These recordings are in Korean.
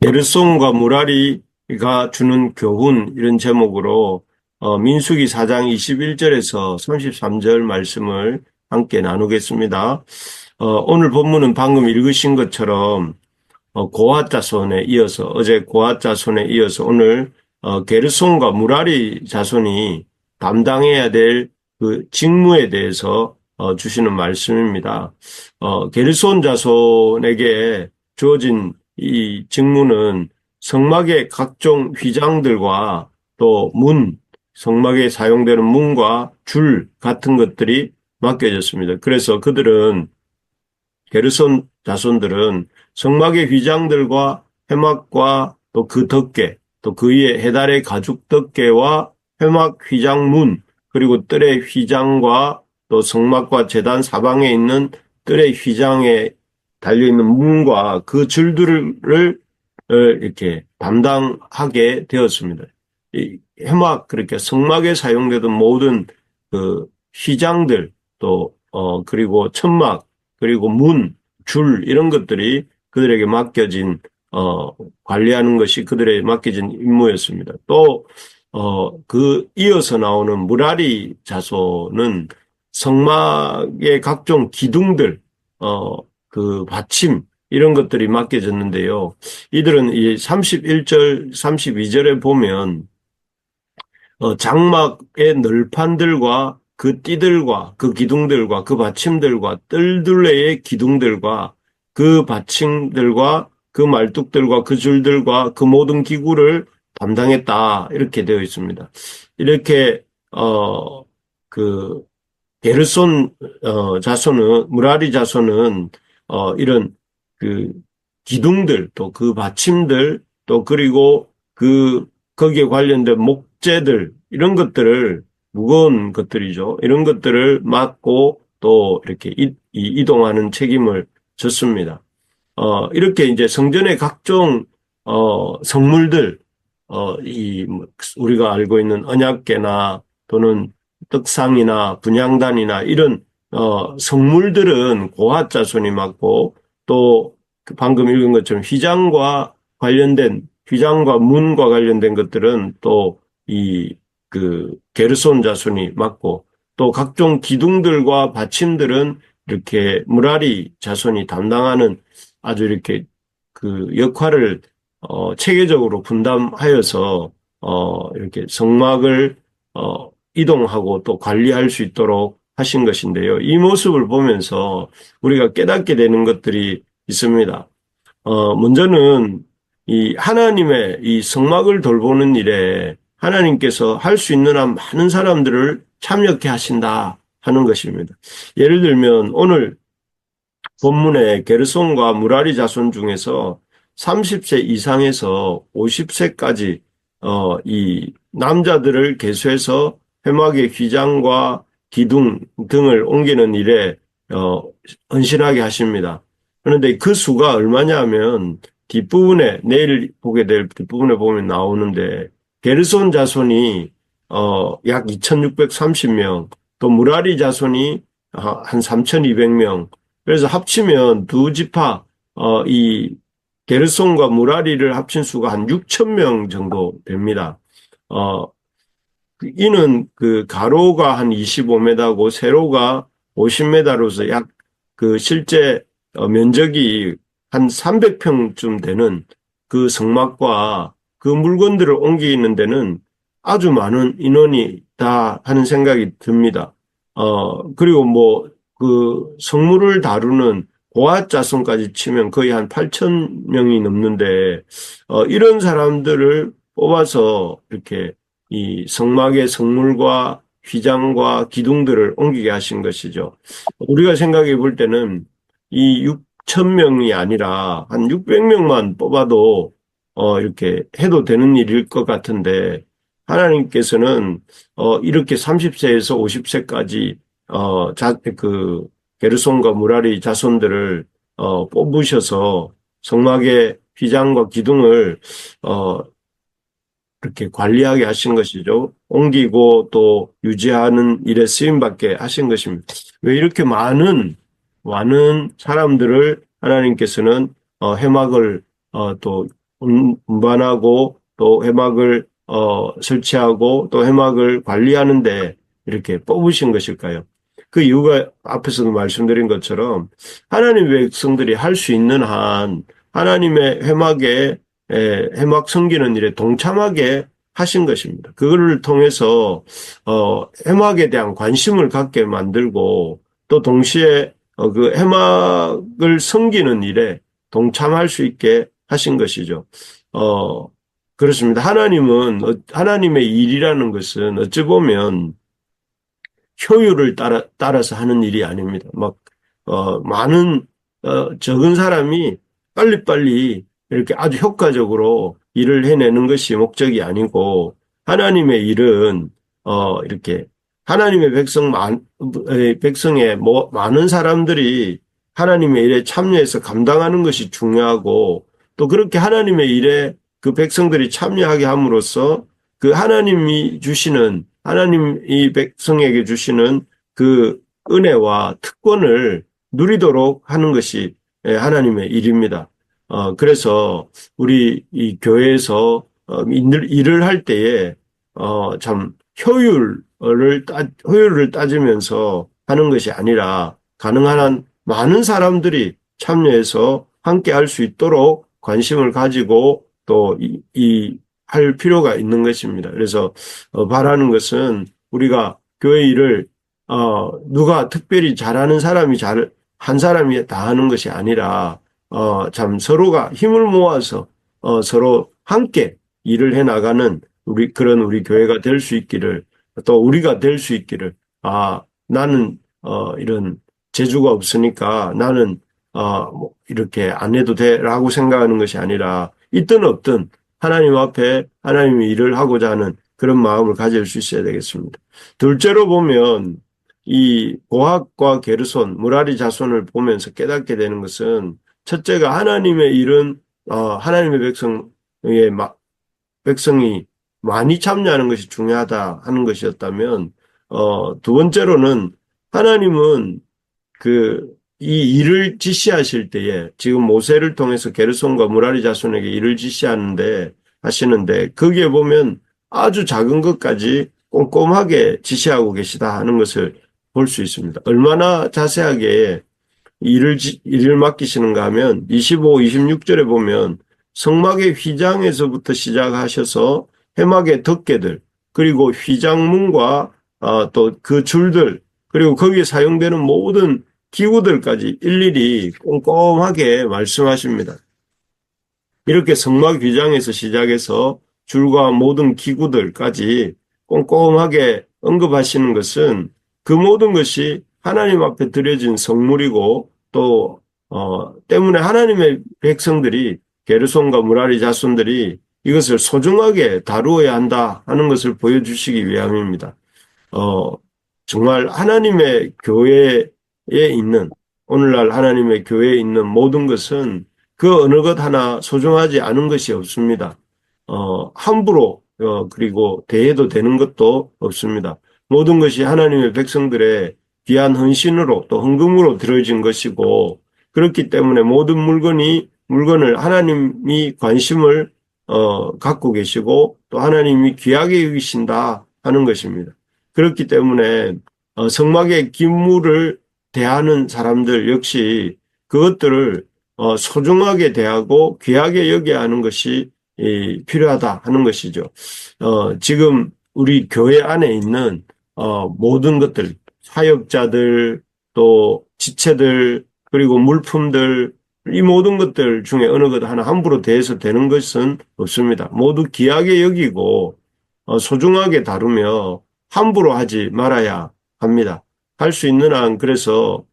게르손과 무라리가 주는 교훈 이런 제목으로 민수기 4장 21절에서 33절 말씀을 함께 나누겠습니다. 오늘 본문은 방금 읽으신 것처럼 고핫 자손에 이어서 어제 고핫 자손에 이어서 오늘 게르손과 무라리 자손이 담당해야 될 그 직무에 대해서 주시는 말씀입니다. 게르손 자손에게 주어진 이 직무는 성막의 각종 휘장들과 또 성막에 사용되는 문과 줄 같은 것들이 맡겨졌습니다. 그래서 게르손 자손들은 성막의 휘장들과 회막과 또 그 덮개, 또 그 위에 해달의 가죽 덮개와 회막 휘장문, 그리고 뜰의 휘장과 또 성막과 제단 사방에 있는 뜰의 휘장에 달려있는 문과 그 줄들을 이렇게 담당하게 되었습니다. 이 회막, 그렇게 성막에 사용되던 모든 그 휘장들, 또 그리고 천막, 그리고 줄 이런 것들이 그들에게 맡겨진 관리하는 것이 그들에게 맡겨진 임무였습니다. 또 이어서 나오는 무라리 자손은 성막의 각종 기둥들, 그 받침 이런 것들이 맡겨졌는데요. 이들은 이 31절, 32절에 보면 장막의 널판들과 그 띠들과 그 기둥들과 그 받침들과 뜰둘레의 기둥들과 그 받침들과 그 말뚝들과 그 줄들과 그 모든 기구를 담당했다 이렇게 되어 있습니다. 이렇게 그 게르손 자손은 무라리 자손은 이런 그 기둥들 또 그 받침들 또 그리고 거기에 관련된 목재들 이런 것들을 무거운 것들이죠. 이런 것들을 맡고 또 이렇게 이동하는 책임을 졌습니다. 이렇게 이제 성전의 각종 성물들 우리가 알고 있는 언약궤나 또는 떡상이나 분향단이나 이런 성물들은 고핫 자손이 맡고 또 방금 읽은 것처럼 휘장과 문과 관련된 것들은 또 게르손 자손이 맡고 또 각종 기둥들과 받침들은 이렇게 무라리 자손이 담당하는 아주 이렇게 그 역할을 체계적으로 분담하여서 이렇게 성막을 이동하고 또 관리할 수 있도록 하신 것인데요. 이 모습을 보면서 우리가 깨닫게 되는 것들이 있습니다. 먼저는 이 하나님의 이 성막을 돌보는 일에 하나님께서 할 수 있는 한 많은 사람들을 참여케 하신다 하는 것입니다. 예를 들면 오늘 본문에 게르손과 무라리 자손 중에서 30세 이상에서 50세까지 이 남자들을 계수해서 회막의 휘장과 기둥 등을 옮기는 일에 헌신하게 하십니다. 그런데 그 수가 얼마냐 하면 내일 보게 될 뒷부분에 보면 나오는데 게르손 자손이 약 2630명, 또 무라리 자손이 한 3200명. 그래서 합치면 두 지파 이 게르손과 무라리를 합친 수가 한 6000명 정도 됩니다. 이는 그 가로가 한 25m고 세로가 50m로서 약 그 실제 면적이 한 300평쯤 되는 그 성막과 그 물건들을 옮기는 데는 아주 많은 인원이 다 하는 생각이 듭니다. 그리고 그 성물을 다루는 고앗 자손까지 치면 거의 한 8,000명이 넘는데, 이런 사람들을 뽑아서 이렇게 이 성막의 성물과 휘장과 기둥들을 옮기게 하신 것이죠. 우리가 생각해 볼 때는 이 6,000명이 아니라 한 600명만 뽑아도 이렇게 해도 되는 일일 것 같은데 하나님께서는 이렇게 30세에서 50세까지 게르손과 무라리 자손들을 뽑으셔서 성막의 휘장과 기둥을 이렇게 관리하게 하신 것이죠. 옮기고 또 유지하는 일에 쓰임받게 하신 것입니다. 왜 이렇게 많은 사람들을 하나님께서는 회막을 또 운반하고 또 회막을 설치하고 또 회막을 관리하는데 이렇게 뽑으신 것일까요? 그 이유가 앞에서도 말씀드린 것처럼 하나님의 백성들이 할 수 있는 한 하나님의 회막 섬기는 일에 동참하게 하신 것입니다. 그거를 통해서 회막에 대한 관심을 갖게 만들고 또 동시에 그 해막을 섬기는 일에 동참할 수 있게 하신 것이죠. 어, 그렇습니다. 하나님의 일이라는 것은 어찌 보면 효율을 따라서 하는 일이 아닙니다. 많은, 적은 사람이 빨리빨리 이렇게 아주 효과적으로 일을 해내는 것이 목적이 아니고, 하나님의 일은, 이렇게, 하나님의 백성의 많은 사람들이 하나님의 일에 참여해서 감당하는 것이 중요하고, 또 그렇게 하나님의 일에 그 백성들이 참여하게 함으로써 그 하나님이 백성에게 주시는 그 은혜와 특권을 누리도록 하는 것이 하나님의 일입니다. 그래서 우리 이 교회에서 일을 할 때에 참 효율을 따지면서 하는 것이 아니라 가능한 한 많은 사람들이 참여해서 함께 할 수 있도록 관심을 가지고 또 할 필요가 있는 것입니다. 그래서 바라는 것은 우리가 교회 일을 누가 특별히 잘하는 한 사람이 다 하는 것이 아니라 참 서로가 힘을 모아서 서로 함께 일을 해 나가는 그런 우리 교회가 될 수 있기를 또 우리가 될 수 있기를 나는 이런 재주가 없으니까 나는 뭐 이렇게 안 해도 돼라고 생각하는 것이 아니라 있든 없든 하나님 앞에 하나님의 일을 하고자 하는 그런 마음을 가질 수 있어야 되겠습니다. 둘째로 보면 이 고학과 게르손, 무라리 자손을 보면서 깨닫게 되는 것은 첫째가 하나님의 일은 하나님의 백성이 많이 참여하는 것이 중요하다 하는 것이었다면 두 번째로는 하나님은 이 일을 지시하실 때에 지금 모세를 통해서 게르손과 무라리 자손에게 일을 하시는데 거기에 보면 아주 작은 것까지 꼼꼼하게 지시하고 계시다 하는 것을 볼 수 있습니다. 얼마나 자세하게 일을 맡기시는가 하면 25, 26절에 보면 성막의 휘장에서부터 시작하셔서 회막의 덮개들 그리고 휘장문과 또 그 줄들 그리고 거기에 사용되는 모든 기구들까지 일일이 꼼꼼하게 말씀하십니다. 이렇게 성막 휘장에서 시작해서 줄과 모든 기구들까지 꼼꼼하게 언급하시는 것은 그 모든 것이 하나님 앞에 드려진 성물이고 또 때문에 하나님의 백성들이 게르손과 무라리 자손들이 이것을 소중하게 다루어야 한다 하는 것을 보여주시기 위함입니다. 정말 하나님의 교회에 있는 오늘날 하나님의 교회에 있는 모든 것은 그 어느 것 하나 소중하지 않은 것이 없습니다. 함부로 그리고 대해도 되는 것도 없습니다. 모든 것이 하나님의 백성들의 귀한 헌신으로 또 헌금으로 들어진 것이고 그렇기 때문에 모든 물건을 하나님이 관심을 갖고 계시고 또 하나님이 귀하게 여기신다 하는 것입니다. 그렇기 때문에 성막의 기물을 대하는 사람들 역시 그것들을 소중하게 대하고 귀하게 여겨야 하는 것이 필요하다 하는 것이죠. 지금 우리 교회 안에 있는 모든 것들, 사역자들, 또 지체들, 그리고 물품들, 이 모든 것들 중에 어느 것 하나 함부로 대해서 되는 것은 없습니다. 모두 귀하게 여기고 소중하게 다루며 함부로 하지 말아야 합니다. 할 수 있는 한 그래서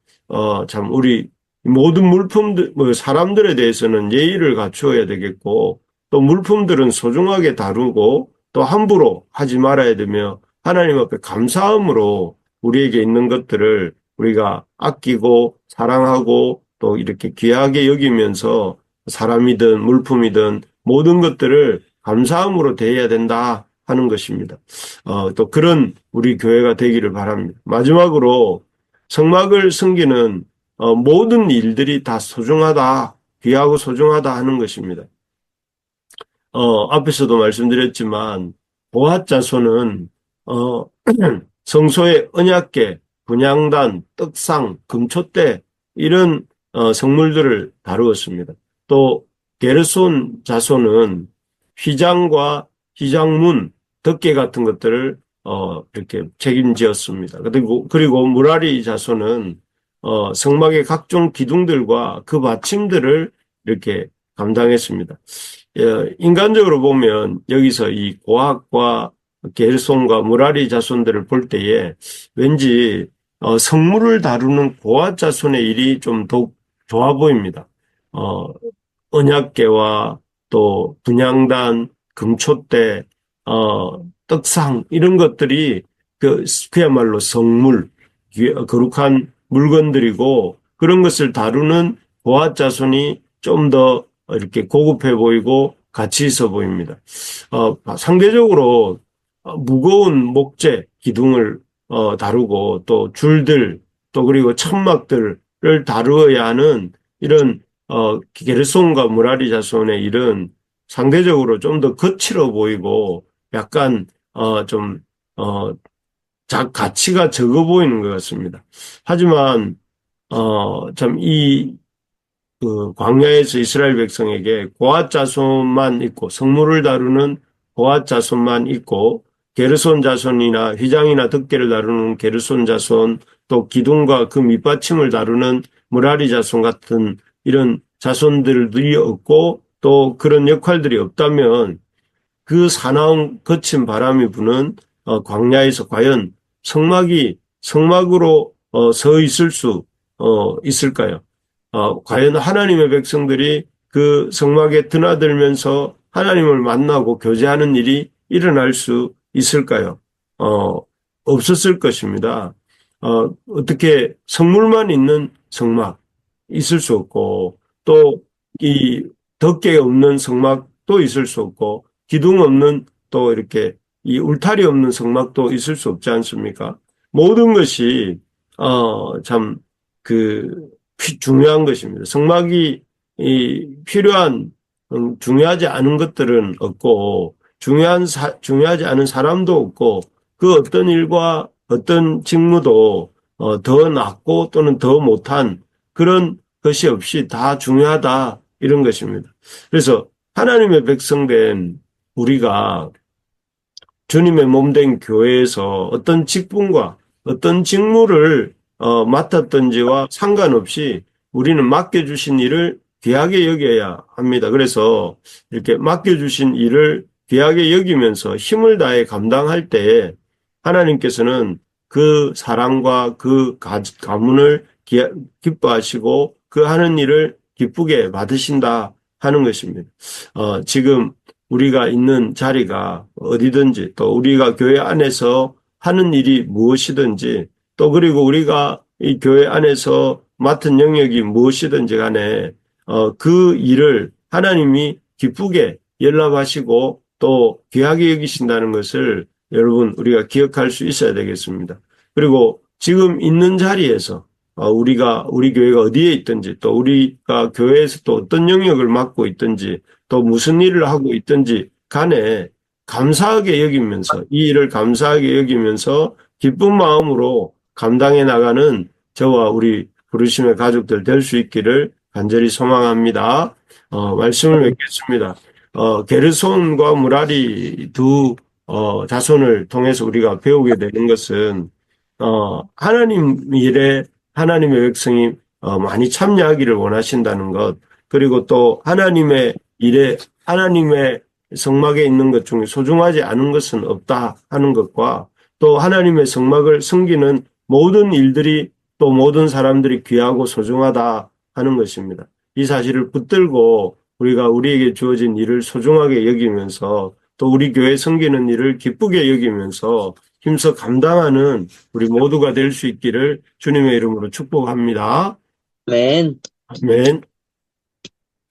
참 우리 모든 물품들, 사람들에 대해서는 예의를 갖추어야 되겠고 또 물품들은 소중하게 다루고 또 함부로 하지 말아야 되며 하나님 앞에 감사함으로 우리에게 있는 것들을 우리가 아끼고 사랑하고 또 이렇게 귀하게 여기면서 사람이든 물품이든 모든 것들을 감사함으로 대해야 된다 하는 것입니다. 또 그런 우리 교회가 되기를 바랍니다. 마지막으로 성막을 섬기는 모든 일들이 다 소중하다, 귀하고 소중하다 하는 것입니다. 앞에서도 말씀드렸지만, 고핫 자손은, 어, 성소의 언약궤, 분향단, 떡상, 금촛대, 이런, 성물들을 다루었습니다. 또, 게르손 자손은 휘장과 휘장문, 덮개 같은 것들을, 이렇게 책임지었습니다. 그리고 무라리 자손은, 성막의 각종 기둥들과 그 받침들을 이렇게 감당했습니다. 인간적으로 보면 여기서 이 고학과 게르손과 무라리 자손들을 볼 때에 왠지 성물을 다루는 고아 자손의 일이 좀 더욱 좋아 보입니다. 어, 언약궤와 또 분향단, 금촛대, 떡상 이런 것들이 그야말로 성물, 거룩한 물건들이고 그런 것을 다루는 고아 자손이 좀 더 이렇게 고급해 보이고 가치 있어 보입니다. 상대적으로 무거운 목재, 기둥을 다루고 또 줄들 또 그리고 천막들을 다루어야 하는 이런 게르손과 무라리 자손의 일은 상대적으로 좀 더 거칠어 보이고 약간 좀 가치가 적어 보이는 것 같습니다. 하지만 참이 그 광야에서 이스라엘 백성에게 고앗 자손만 있고 성물을 다루는 고앗 자손만 있고 게르손 자손이나 휘장이나 덮개를 다루는 게르손 자손 또 기둥과 그 밑받침을 다루는 무라리 자손 같은 이런 자손들이 없고 또 그런 역할들이 없다면 그 사나운 거친 바람이 부는 광야에서 과연 성막으로 서 있을 수 있을까요? 과연 하나님의 백성들이 그 성막에 드나들면서 하나님을 만나고 교제하는 일이 일어날 수 있을까요? 없었을 것입니다. 어떻게 성물만 있는 성막 있을 수 없고 또 이 덮개 없는 성막도 있을 수 없고 기둥 없는 또 이렇게 이 울타리 없는 성막도 있을 수 없지 않습니까? 모든 것이 참그 중요한 것입니다. 성막이 필요한 중요하지 않은 것들은 없고 중요하지 않은 사람도 없고 그 어떤 일과 어떤 직무도 더 낫고 또는 더 못한 그런 것이 없이 다 중요하다 이런 것입니다. 그래서 하나님의 백성된 우리가 주님의 몸된 교회에서 어떤 직분과 어떤 직무를 맡았던지와 상관없이 우리는 맡겨주신 일을 귀하게 여겨야 합니다. 그래서 이렇게 맡겨주신 일을 귀하게 여기면서 힘을 다해 감당할 때 하나님께서는 그 사랑과 그 가문을 기뻐하시고 그 하는 일을 기쁘게 받으신다 하는 것입니다. 지금 우리가 있는 자리가 어디든지 또 우리가 교회 안에서 하는 일이 무엇이든지 또 그리고 우리가 이 교회 안에서 맡은 영역이 무엇이든지 간에 그 일을 하나님이 기쁘게 연락하시고 또 귀하게 여기신다는 것을 여러분 우리가 기억할 수 있어야 되겠습니다. 그리고 지금 있는 자리에서 우리 교회가 어디에 있든지 또 우리가 교회에서 또 어떤 영역을 맡고 있든지 또 무슨 일을 하고 있든지 간에 감사하게 여기면서 이 일을 감사하게 여기면서 기쁜 마음으로 감당해 나가는 저와 우리 부르심의 가족들 될 수 있기를 간절히 소망합니다. 말씀을 맺겠습니다. 게르손과 무라리 두 자손을 통해서 우리가 배우게 되는 것은 하나님 일에 하나님의 백성이 많이 참여하기를 원하신다는 것 그리고 또 하나님의 일에 하나님의 성막에 있는 것 중에 소중하지 않은 것은 없다 하는 것과 또 하나님의 성막을 섬기는 모든 일들이 또 모든 사람들이 귀하고 소중하다 하는 것입니다. 이 사실을 붙들고 우리가 우리에게 주어진 일을 소중하게 여기면서 또 우리 교회 섬기는 일을 기쁘게 여기면서 힘써 감당하는 우리 모두가 될 수 있기를 주님의 이름으로 축복합니다. 아멘. 아멘.